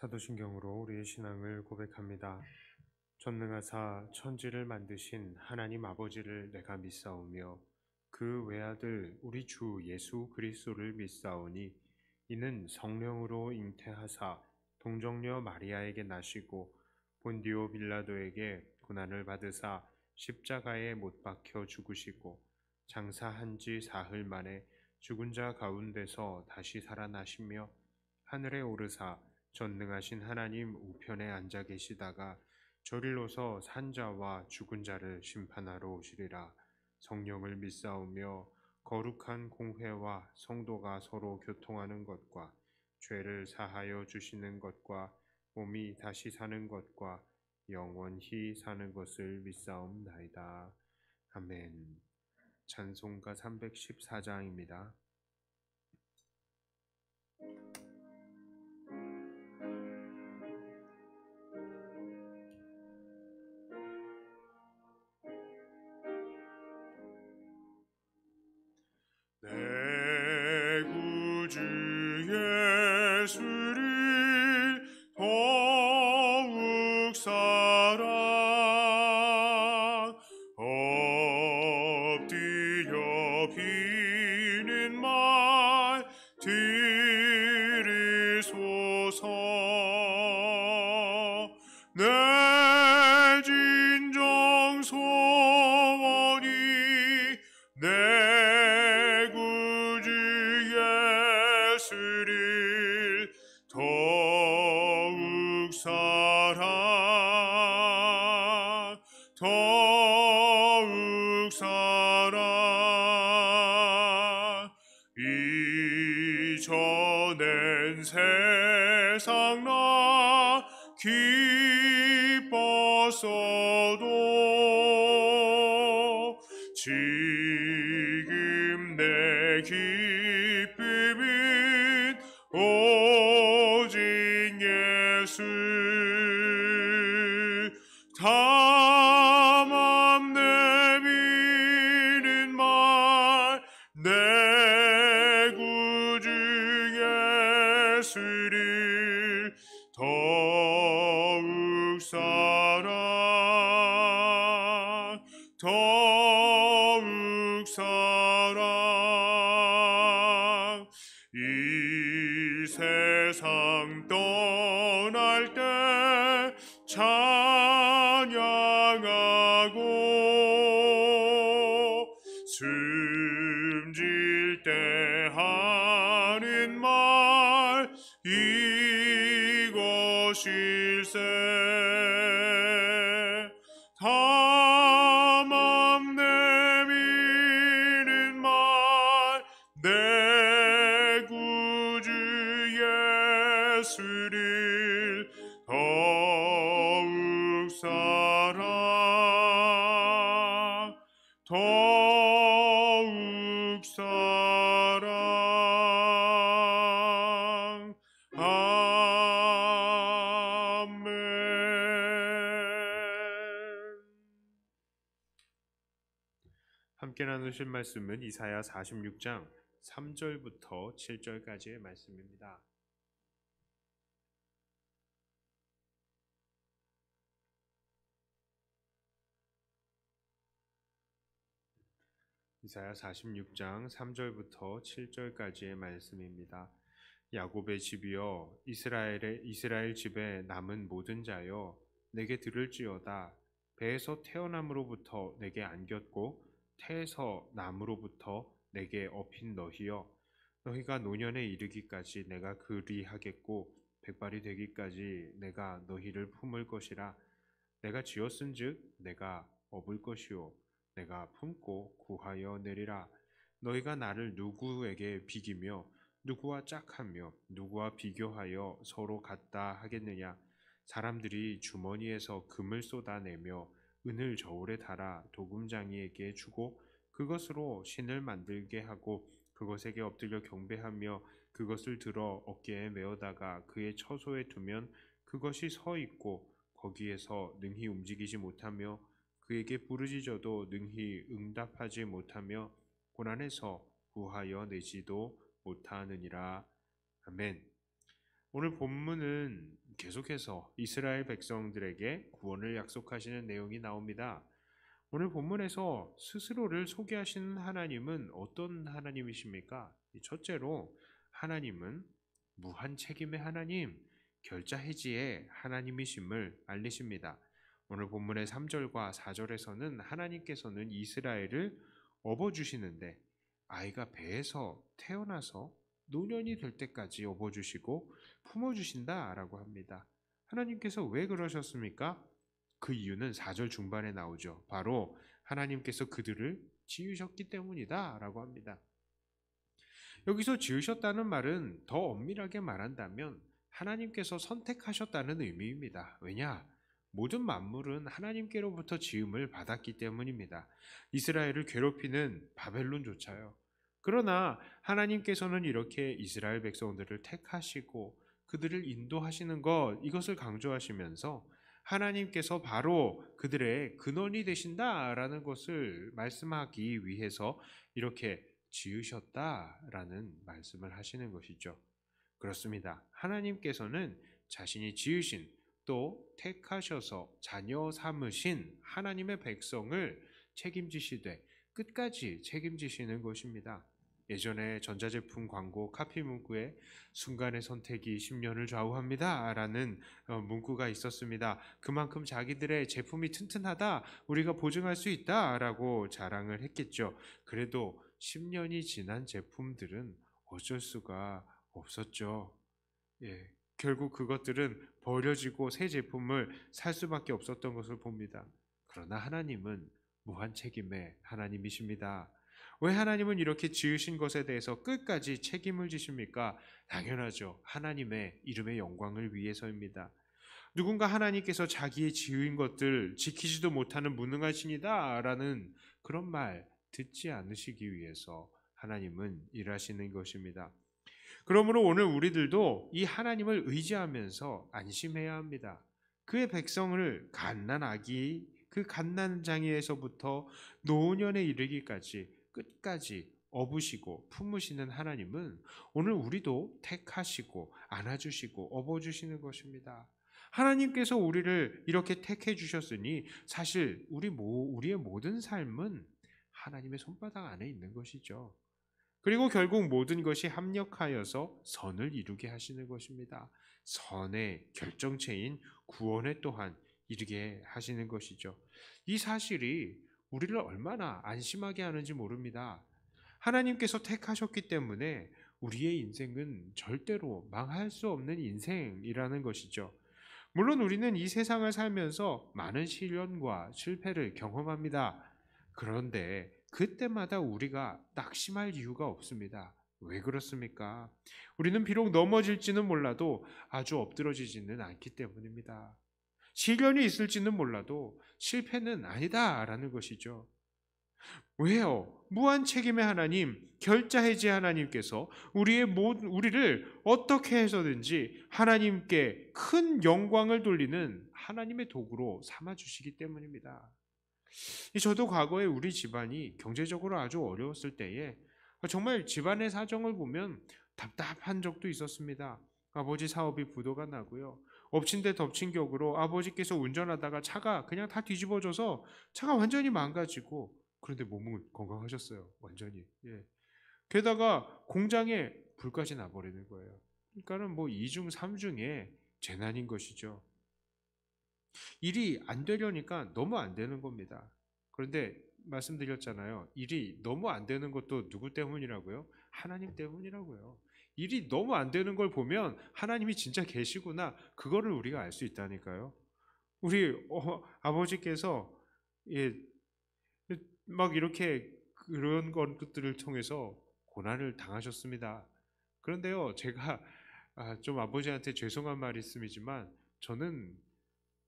사도신경으로 우리의 신앙을 고백합니다. 전능하사 천지를 만드신 하나님 아버지를 내가 믿사오며 그 외아들 우리 주 예수 그리스도를 믿사오니 이는 성령으로 잉태하사 동정녀 마리아에게 나시고 본디오 빌라도에게 고난을 받으사 십자가에 못 박혀 죽으시고 장사한 지 사흘 만에 죽은 자 가운데서 다시 살아나시며 하늘에 오르사 전능하신 하나님 우편에 앉아 계시다가 저릴로서 산자와 죽은 자를 심판하러 오시리라. 성령을 믿사오며 거룩한 공회와 성도가 서로 교통하는 것과 죄를 사하여 주시는 것과 몸이 다시 사는 것과 영원히 사는 것을 믿사옵나이다. 아멘. 찬송가 314장입니다. 내 구주 예수를 더욱 사랑 엎드려 비는 말 들으소서. 내 진정 소원이 내 구주 예수를 더욱 사랑 더욱 사랑 이전엔 세상 나 기뻤어도 지금 내 기쁨은 오직 예수 다만 내미는 말 내 구주 예수를 더욱 사랑 더욱 사랑 이 세상 떠날 때 찬양하고 숨질 때 하는 말 이것일세. 다만 내미는 말 내 구주 예수를 더욱 사랑 더욱 사랑 아멘. 함께 나누실 말씀은 이사야 46장 3절부터 7절까지의 말씀입니다. 이사야 46장 3절부터 7절까지의 말씀입니다. 야곱의 집이여 이스라엘 집에 남은 모든 자여 내게 들을지어다. 배에서 태어남으로부터 내게 안겼고 태에서 남으로부터 내게 업힌 너희여 너희가 노년에 이르기까지 내가 그리하겠고 백발이 되기까지 내가 너희를 품을 것이라. 내가 지었은즉 내가 업을 것이요 내가 품고 구하여 내리라. 너희가 나를 누구에게 비기며 누구와 짝하며 누구와 비교하여 서로 같다 하겠느냐. 사람들이 주머니에서 금을 쏟아내며 은을 저울에 달아 도금장이에게 주고 그것으로 신을 만들게 하고 그것에게 엎드려 경배하며 그것을 들어 어깨에 메어다가 그의 처소에 두면 그것이 서 있고 거기에서 능히 움직이지 못하며 그에게 부르짖어도 능히 응답하지 못하며 고난에서 구하여 내지도 못하느니라. 아멘. 오늘 본문은 계속해서 이스라엘 백성들에게 구원을 약속하시는 내용이 나옵니다. 오늘 본문에서 스스로를 소개하시는 하나님은 어떤 하나님이십니까? 첫째로 하나님은 무한 책임의 하나님, 결자해지의 하나님이심을 알리십니다. 오늘 본문의 3절과 4절에서는 하나님께서는 이스라엘을 업어주시는데 아이가 배에서 태어나서 노년이 될 때까지 업어주시고 품어주신다라고 합니다. 하나님께서 왜 그러셨습니까? 그 이유는 4절 중반에 나오죠. 바로 하나님께서 그들을 지으셨기 때문이다 라고 합니다. 여기서 지으셨다는 말은 더 엄밀하게 말한다면 하나님께서 선택하셨다는 의미입니다. 왜냐? 모든 만물은 하나님께로부터 지음을 받았기 때문입니다. 이스라엘을 괴롭히는 바벨론조차요. 그러나 하나님께서는 이렇게 이스라엘 백성들을 택하시고 그들을 인도하시는 것, 이것을 강조하시면서 하나님께서 바로 그들의 근원이 되신다라는 것을 말씀하기 위해서 이렇게 지으셨다라는 말씀을 하시는 것이죠. 그렇습니다. 하나님께서는 자신이 지으신 또 택하셔서 자녀 삼으신 하나님의 백성을 책임지시되 끝까지 책임지시는 것입니다. 예전에 전자제품 광고 카피 문구에 순간의 선택이 10년을 좌우합니다 라는 문구가 있었습니다. 그만큼 자기들의 제품이 튼튼하다, 우리가 보증할 수 있다 라고 자랑을 했겠죠. 그래도 10년이 지난 제품들은 어쩔 수가 없었죠. 예, 결국 그것들은 버려지고 새 제품을 살 수밖에 없었던 것을 봅니다. 그러나 하나님은 무한 책임의 하나님이십니다. 왜 하나님은 이렇게 지으신 것에 대해서 끝까지 책임을 지십니까? 당연하죠. 하나님의 이름의 영광을 위해서입니다. 누군가 하나님께서 자기의 지은 것들 지키지도 못하는 무능한 신이다 라는 그런 말 듣지 않으시기 위해서 하나님은 일하시는 것입니다. 그러므로 오늘 우리들도 이 하나님을 의지하면서 안심해야 합니다. 그의 백성을 갓난아기, 그 갓난장애에서부터 노년에 이르기까지 끝까지 업으시고 품으시는 하나님은 오늘 우리도 택하시고 안아주시고 업어주시는 것입니다. 하나님께서 우리를 이렇게 택해 주셨으니 사실 우리의 모든 삶은 하나님의 손바닥 안에 있는 것이죠. 그리고 결국 모든 것이 합력하여서 선을 이루게 하시는 것입니다. 선의 결정체인 구원에 또한 이르게 하시는 것이죠. 이 사실이 우리를 얼마나 안심하게 하는지 모릅니다. 하나님께서 택하셨기 때문에 우리의 인생은 절대로 망할 수 없는 인생이라는 것이죠. 물론 우리는 이 세상을 살면서 많은 시련과 실패를 경험합니다. 그런데 그때마다 우리가 낙심할 이유가 없습니다. 왜 그렇습니까? 우리는 비록 넘어질지는 몰라도 아주 엎드러지지는 않기 때문입니다. 시련이 있을지는 몰라도 실패는 아니다라는 것이죠. 왜요? 무한 책임의 하나님, 결자해지 하나님께서 우리를 어떻게 해서든지 하나님께 큰 영광을 돌리는 하나님의 도구로 삼아주시기 때문입니다. 저도 과거에 우리 집안이 경제적으로 아주 어려웠을 때에 정말 집안의 사정을 보면 답답한 적도 있었습니다. 아버지 사업이 부도가 나고요. 엎친 데 덮친 격으로 아버지께서 운전하다가 차가 그냥 다 뒤집어져서 차가 완전히 망가지고, 그런데 몸은 건강하셨어요. 완전히. 예. 게다가 공장에 불까지 나버리는 거예요. 그러니까는 뭐 2중 3중에 재난인 것이죠. 일이 안 되려니까 너무 안 되는 겁니다. 그런데 말씀드렸잖아요. 일이 너무 안 되는 것도 누구 때문이라고요? 하나님 때문이라고요. 일이 너무 안 되는 걸 보면 하나님이 진짜 계시구나, 그거를 우리가 알 수 있다니까요. 우리 아버지께서 예, 막 이렇게 그런 것들을 통해서 고난을 당하셨습니다. 그런데요, 제가 좀 아버지한테 죄송한 말이 있음이지만 저는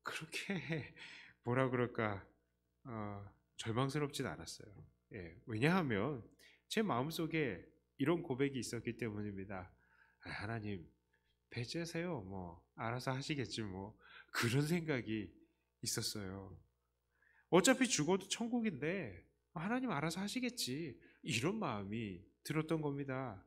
그렇게 뭐라 그럴까 절망스럽진 않았어요. 예, 왜냐하면 제 마음속에 이런 고백이 있었기 때문입니다. 하나님 배째세요, 뭐 알아서 하시겠지, 뭐 그런 생각이 있었어요. 어차피 죽어도 천국인데 하나님 알아서 하시겠지, 이런 마음이 들었던 겁니다.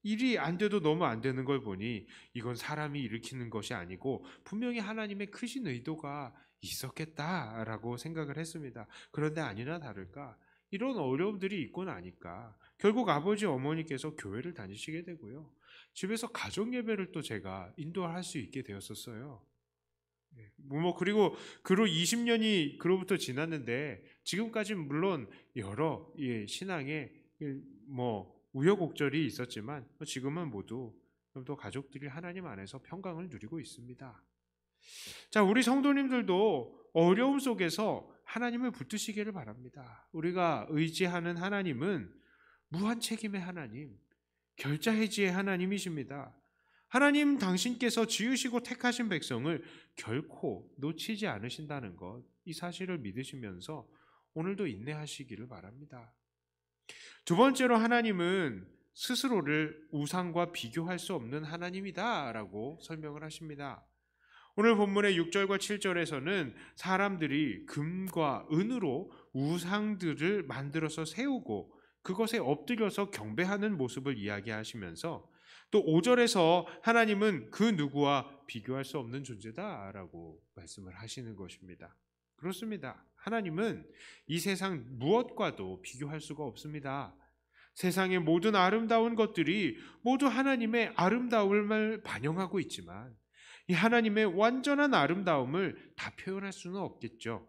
일이 안 돼도 너무 안 되는 걸 보니 이건 사람이 일으키는 것이 아니고 분명히 하나님의 크신 의도가 있었겠다라고 생각을 했습니다. 그런데 아니나 다를까 이런 어려움들이 있고 나니까 결국 아버지 어머니께서 교회를 다니시게 되고요. 집에서 가정 예배를 또 제가 인도할 수 있게 되었었어요. 그리고 그로 20년이 그로부터 지났는데 지금까지 물론 여러 신앙의 우여곡절이 있었지만 지금은 모두 또 가족들이 하나님 안에서 평강을 누리고 있습니다. 자, 우리 성도님들도 어려움 속에서 하나님을 붙드시기를 바랍니다. 우리가 의지하는 하나님은 무한 책임의 하나님, 결자해지의 하나님이십니다. 하나님 당신께서 지으시고 택하신 백성을 결코 놓치지 않으신다는 것, 이 사실을 믿으시면서 오늘도 인내하시기를 바랍니다. 두 번째로 하나님은 스스로를 우상과 비교할 수 없는 하나님이다라고 설명을 하십니다. 오늘 본문의 6절과 7절에서는 사람들이 금과 은으로 우상들을 만들어서 세우고 그것에 엎드려서 경배하는 모습을 이야기하시면서 또 5절에서 하나님은 그 누구와 비교할 수 없는 존재다라고 말씀을 하시는 것입니다. 그렇습니다. 하나님은 이 세상 무엇과도 비교할 수가 없습니다. 세상의 모든 아름다운 것들이 모두 하나님의 아름다움을 반영하고 있지만 이 하나님의 완전한 아름다움을 다 표현할 수는 없겠죠.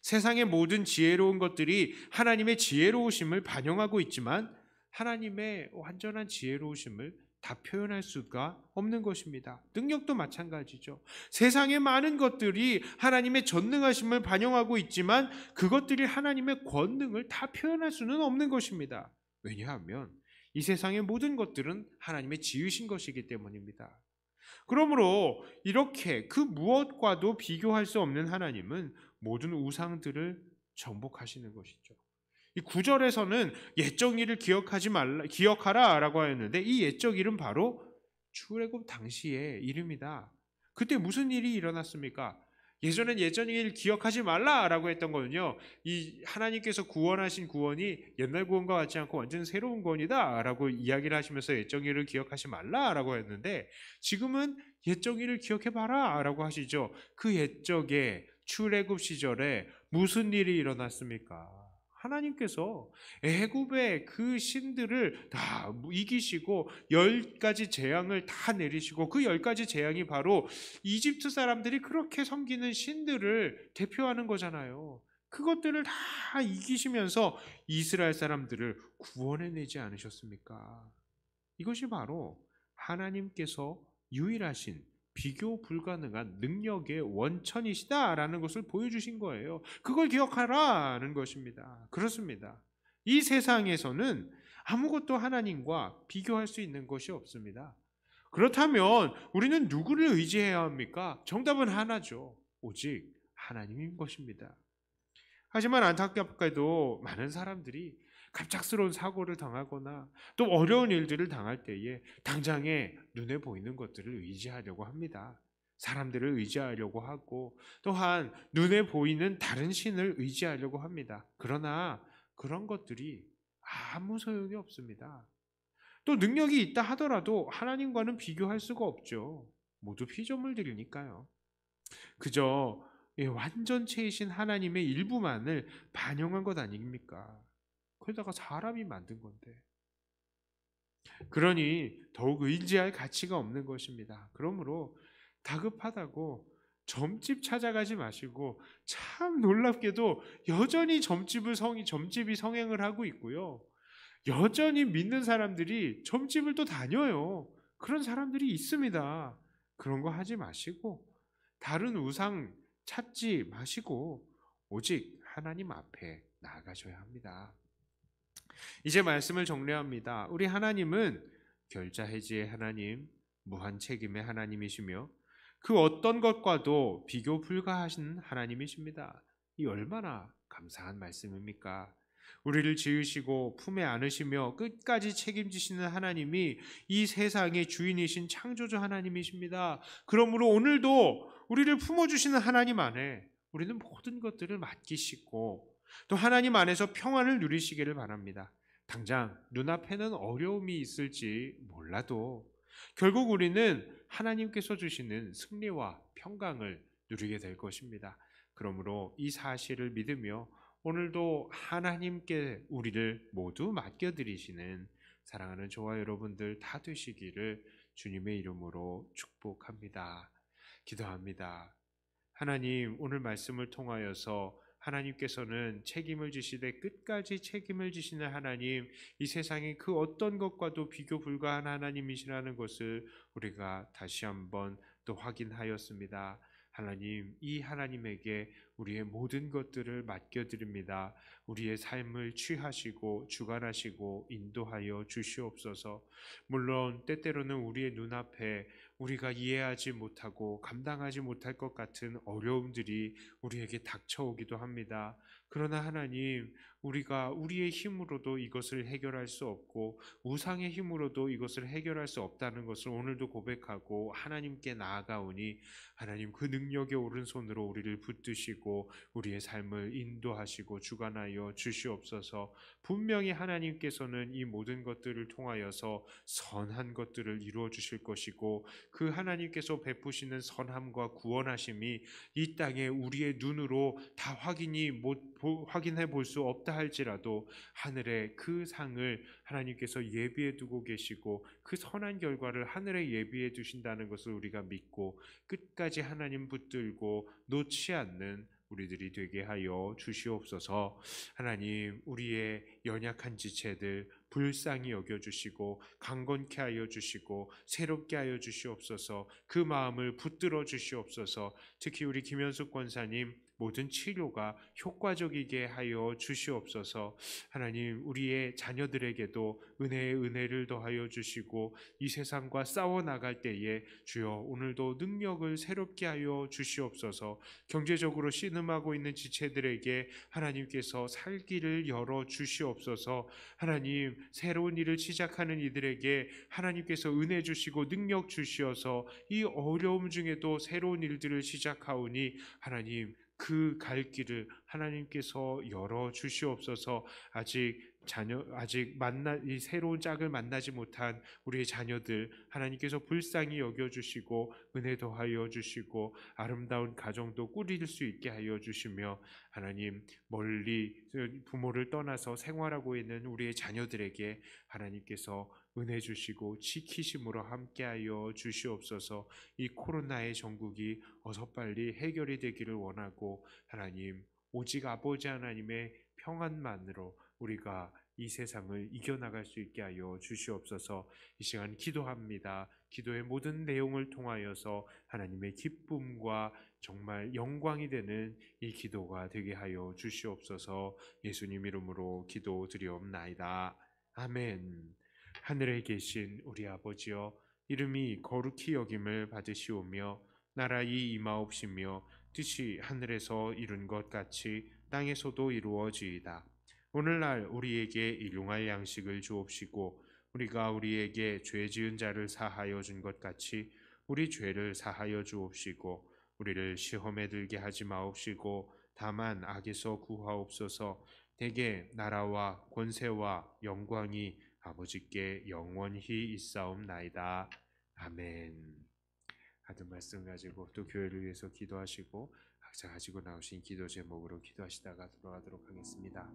세상의 모든 지혜로운 것들이 하나님의 지혜로우심을 반영하고 있지만 하나님의 완전한 지혜로우심을 다 표현할 수가 없는 것입니다. 능력도 마찬가지죠. 세상의 많은 것들이 하나님의 전능하심을 반영하고 있지만 그것들이 하나님의 권능을 다 표현할 수는 없는 것입니다. 왜냐하면 이 세상의 모든 것들은 하나님의 지으신 것이기 때문입니다. 그러므로 이렇게 그 무엇과도 비교할 수 없는 하나님은 모든 우상들을 정복하시는 것이죠. 이 9절에서는 옛적 일을 기억하라라고 하였는데 이 옛적 일은 바로 출애굽 당시의 일입니다. 그때 무슨 일이 일어났습니까? 예전 일 기억하지 말라라고 했던 거는요. 이 하나님께서 구원하신 구원이 옛날 구원과 같지 않고 완전 새로운 구원이다라고 이야기를 하시면서 옛적 일을 기억하지 말라라고 했는데 지금은 옛적 일을 기억해 봐라라고 하시죠. 그 옛적에 출애굽 시절에 무슨 일이 일어났습니까? 하나님께서 애굽의 그 신들을 다 이기시고 10가지 재앙을 다 내리시고 그 10가지 재앙이 바로 이집트 사람들이 그렇게 섬기는 신들을 대표하는 거잖아요. 그것들을 다 이기시면서 이스라엘 사람들을 구원해내지 않으셨습니까? 이것이 바로 하나님께서 유일하신 비교 불가능한 능력의 원천이시다라는 것을 보여주신 거예요. 그걸 기억하라는 것입니다. 그렇습니다. 이 세상에서는 아무것도 하나님과 비교할 수 있는 것이 없습니다. 그렇다면 우리는 누구를 의지해야 합니까? 정답은 하나죠. 오직 하나님인 것입니다. 하지만 안타깝게도 많은 사람들이 갑작스러운 사고를 당하거나 또 어려운 일들을 당할 때에 당장에 눈에 보이는 것들을 의지하려고 합니다. 사람들을 의지하려고 하고 또한 눈에 보이는 다른 신을 의지하려고 합니다. 그러나 그런 것들이 아무 소용이 없습니다. 또 능력이 있다 하더라도 하나님과는 비교할 수가 없죠. 모두 피조물들이니까요. 그저 완전체이신 하나님의 일부만을 반영한 것 아닙니까? 그러다가 사람이 만든 건데. 그러니 더욱 의지할 가치가 없는 것입니다. 그러므로 다급하다고 점집 찾아가지 마시고 참 놀랍게도 여전히 점집이 성행을 하고 있고요. 여전히 믿는 사람들이 점집을 또 다녀요. 그런 사람들이 있습니다. 그런 거 하지 마시고 다른 우상 찾지 마시고 오직 하나님 앞에 나아가셔야 합니다. 이제 말씀을 정리합니다. 우리 하나님은 결자해지의 하나님, 무한 책임의 하나님이시며 그 어떤 것과도 비교 불가하신 하나님이십니다. 이 얼마나 감사한 말씀입니까? 우리를 지으시고 품에 안으시며 끝까지 책임지시는 하나님이 이 세상의 주인이신 창조주 하나님이십니다. 그러므로 오늘도 우리를 품어주시는 하나님 안에 우리는 모든 것들을 맡기시고 또 하나님 안에서 평안을 누리시기를 바랍니다. 당장 눈앞에는 어려움이 있을지 몰라도 결국 우리는 하나님께서 주시는 승리와 평강을 누리게 될 것입니다. 그러므로 이 사실을 믿으며 오늘도 하나님께 우리를 모두 맡겨드리시는 사랑하는 저와 여러분들 다 되시기를 주님의 이름으로 축복합니다. 기도합니다. 하나님, 오늘 말씀을 통하여서 하나님께서는 책임을 지시되 끝까지 책임을 지시는 하나님, 이 세상의 그 어떤 것과도 비교 불가한 하나님이시라는 것을 우리가 다시 한번 또 확인하였습니다. 하나님, 이 하나님에게 우리의 모든 것들을 맡겨드립니다. 우리의 삶을 취하시고 주관하시고 인도하여 주시옵소서. 물론 때때로는 우리의 눈앞에 우리가 이해하지 못하고 감당하지 못할 것 같은 어려움들이 우리에게 닥쳐오기도 합니다. 그러나 하나님, 우리가 우리의 힘으로도 이것을 해결할 수 없고 우상의 힘으로도 이것을 해결할 수 없다는 것을 오늘도 고백하고 하나님께 나아가오니 하나님, 그 능력의 오른손으로 우리를 붙드시고 우리의 삶을 인도하시고 주관하여 주시옵소서. 분명히 하나님께서는 이 모든 것들을 통하여서 선한 것들을 이루어 주실 것이고 그 하나님께서 베푸시는 선함과 구원하심이 이 땅에 우리의 눈으로 다 확인해 볼 수 없다 할지라도 하늘의 그 상을 하나님께서 예비해 두고 계시고 그 선한 결과를 하늘에 예비해 두신다는 것을 우리가 믿고 끝까지 하나님 붙들고 놓지 않는 우리들이 되게 하여 주시옵소서. 하나님, 우리의 연약한 지체들 불쌍히 여겨주시고 강건케 하여 주시고 새롭게 하여 주시옵소서. 그 마음을 붙들어 주시옵소서. 특히 우리 김현숙 권사님 모든 치료가 효과적이게 하여 주시옵소서. 하나님, 우리의 자녀들에게도 은혜의 은혜를 더하여 주시고 이 세상과 싸워 나갈 때에 주여 오늘도 능력을 새롭게 하여 주시옵소서. 경제적으로 신음하고 있는 지체들에게 하나님께서 살 길을 열어 주시옵소서. 하나님, 새로운 일을 시작하는 이들에게 하나님께서 은혜 주시고 능력 주시어서 이 어려움 중에도 새로운 일들을 시작하오니 하나님, 그 갈 길을 하나님께서 열어 주시옵소서. 아직 이 새로운 짝을 만나지 못한 우리의 자녀들 하나님께서 불쌍히 여겨 주시고 은혜 더하여 주시고 아름다운 가정도 꾸릴 수 있게 하여 주시며 하나님, 멀리 부모를 떠나서 생활하고 있는 우리의 자녀들에게 하나님께서 은혜 주시고 지키심으로 함께하여 주시옵소서. 이 코로나의 전국이 어서 빨리 해결이 되기를 원하고 하나님, 오직 아버지 하나님의 평안만으로 우리가 이 세상을 이겨나갈 수 있게 하여 주시옵소서. 이 시간 기도합니다. 기도의 모든 내용을 통하여서 하나님의 기쁨과 정말 영광이 되는 이 기도가 되게 하여 주시옵소서. 예수님 이름으로 기도드리옵나이다. 아멘. 하늘에 계신 우리 아버지여, 이름이 거룩히 여김을 받으시오며 나라의 임하옵시며 뜻이 하늘에서 이룬 것 같이 땅에서도 이루어지이다. 오늘날 우리에게 일용할 양식을 주옵시고 우리가 우리에게 죄 지은 자를 사하여 준 것 같이 우리 죄를 사하여 주옵시고 우리를 시험에 들게 하지 마옵시고 다만 악에서 구하옵소서. 대개 나라와 권세와 영광이 아버지께 영원히 있사옵나이다. 아멘. 하던 말씀 가지고 또 교회를 위해서 기도하시고 각자 가지고 나오신 기도 제목으로 기도하시다가 돌아가도록 하겠습니다.